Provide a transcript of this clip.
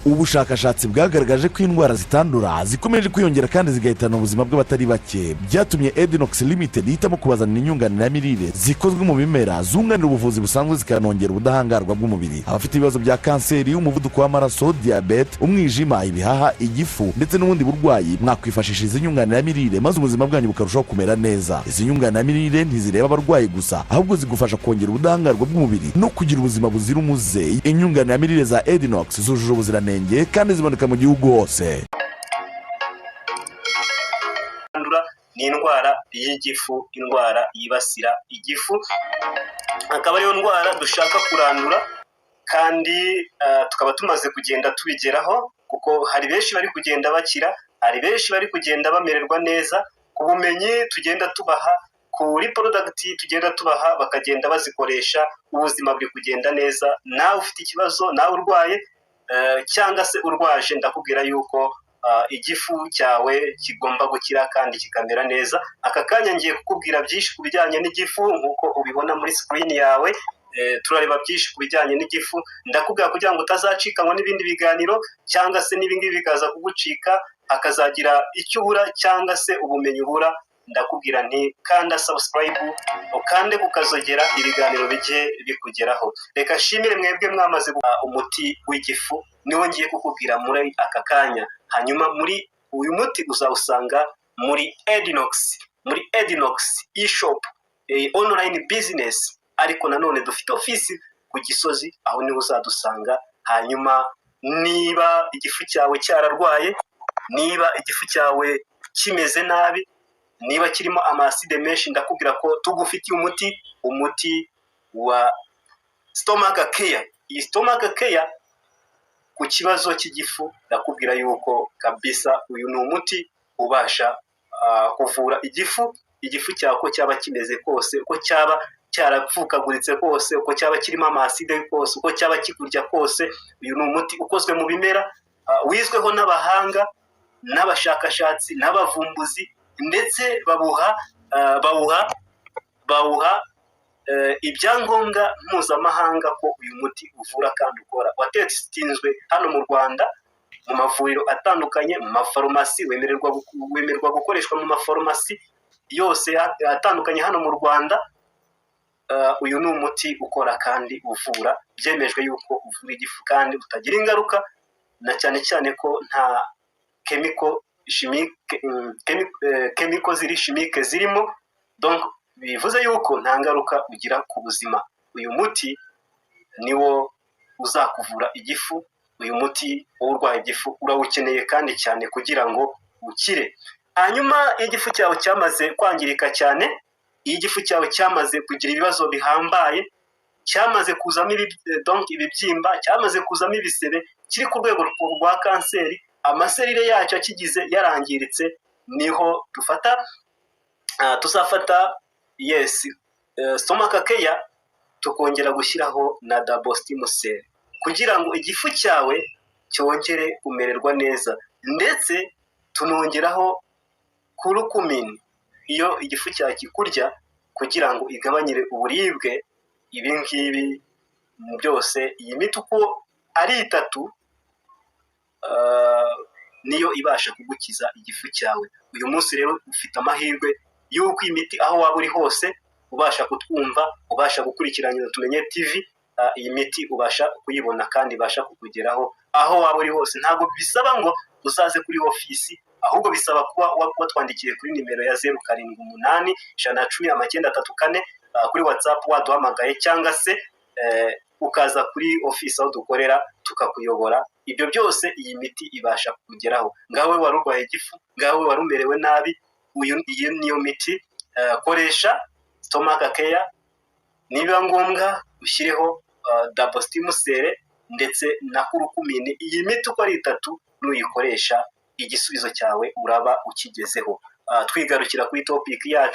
ubushakashatsi bwagaragaje ko indwara zitandura zikomeje kwiyongera kandi zigahitana ubuzima bw'abatari bake, byatumye Edinox Limited ihitamo kubazanira inyunganiramirire zikozwe mu bimera zunganira ubuvuzi busanzwe zikanongera ubudahangarwa bw'umubiri. Abafite ibibazo bya kanseri, umuvuduko w'amaraso, diabete, umwijima, ibihaha, igifu ndetse n'ubundi burwayi, mwakwifashisha izi nyunganiramirire maze ubuzima bwanyu bukarushaho kumera neza. Izi nyunganiramirire ntizireba abarwayi gusa, ahubwo zigufasha kongera ubudahangarwa bw'umubiri no kugira ubuzima buzira umuze. Inyunganiramirire za Edinox zujuje ubuziranenge kandi ziboneka mu gihugu hose. Ni indwara y'igifu, indwara yibasira igifu, akaba ariyo ndwara dushaka kurandura kandi tukaba tumaze kugenda tubigeraho, kuko hari benshi bari kugenda bakira, hari benshi bari kugenda bamererwa neza ku bumenyi tugenda tubaha, kuri product tugenda tubaha bakagenda bazikoresha, ubuzima buri kugenda neza. Nawe ufite ikibazo, nawe urwaye cyangwa se urwaje, ndakubwira yuko igifu cyawe kigomba gukira kandi kikamera neza. Aka kanya ngiye kukubwira byinshi ku bijyanye n'igifu nk'uko ubibona muri screen yawe. Turareba byinshi ku bijyanye n'igifu, ndakubwira kugira ngo utazacikanwa n'ibindi biganiro cyangwa se n'ibingibi bikaza kugucika hakazagira icyo ubura cyangwa se ubumenyi ubura. Ndakubwira nti kanda subscribe, ukande kukazogera ibiganiro bijye bikugeraho. Reka shimire mwebwe mwamaze umuti w'igifu, niwo ngiye kukubwira muri aka kanya. Hanyuma muri uyu muti uzawusanga muri Edinox e-shop, online business, ariko nanone dufite ofisi ku Gisozi, aho niho uzadusanga. Hanyuma niba igifu cyawe cyararwaye, niba igifu cyawe kimeze nabi, niba kirimo amaside menshi, ndakubwira ko tugufitiye umuti wa stomach care. Iyi stomach care ku kibazo cy'igifu, ndakubwira yuko kabisa uyu ni umuti ubasha kuvura igifu cyawe uko cyaba kimeze kose, uko cyaba cyarapfukaguritse kose, uko cyaba kirimo amaside kose, uko cyaba kikurya kose. Uyu ni umuti ukozwe mu bimera, wizweho n'abahanga n'abashakashatsi n'abavumbuzi, ndetse bawuha ibyangombwa mpuzamahanga ko uyu muti uvura kandi ukora. Watesitinzwe hano mu Rwanda mu mavuriro atandukanye, mu mafarumasi, wemererwa gukoreshwa mu mafarumasi yose atandukanye hano mu Rwanda. Uyu ni umuti ukora kandi uvura, byemejwe yuko uvura igifu kandi utagira ingaruka, na cyane cyane ko nta chemical ziri chimique zirimo, donc bivuze yuko nta ngaruka ugira ku buzima. Uyu muti niwo uzakuvura igifu. Uyu muti urwaye igifu urawukeneye kandi cyane kugira ngo ukire. Hanyuma igifu cyawe cyamaze kwangirika cyane, igifu cyawe cyamaze kugira ibibazo bihambaye, cyamaze kuzamo ibibyimba, cyamaze kuzamo ibisebe, kiri ku rwego rwa kanseri, amaserire yacyo akigize yarangiritse, niho tuzafata stomach care, tukongera gushyiraho na double stem cell kugira ngo igifu cyawe cyongere kumererwa neza, ndetse tunongeraho curcumin iyo igifu cyawe kikurya kugira ngo igabanyire uburibwe. Ibi ngibi byose, iyi miti uko ari itatu, niyo ibasha kugukiza igifu cyawe. Uyu munsi rero ufite amahirwe y'uko imiti aho waba uri hose ubasha kutwumva, ubasha gukurikirana Tumenye TV, iyi miti ubasha kuyibona kandi ibasha kukugeraho aho waba uri hose. Ntabwo bisaba ngo uzaze kuri ofisi, ahubwo bisaba kuba watwandikiye kuri nimero ya 078 110 934 kuri WhatsApp, waduhamagaye cyangwa se ukaza kuri ofisi aho dukorera tukakuyobora. Ibyo byose iyi miti ibasha kugeraho. Ngawe wari urwaye igifu, ngawe wari umerewe nabi, iyi niyo miti. Koresha stomach care, niba ngombwa ushyireho double stem cell ndetse na curcumin. Iyi miti uko ari itatu nuyikoresha, igisubizo cyawe uraba ukigezeho. Twigarukira kuri topic yacu.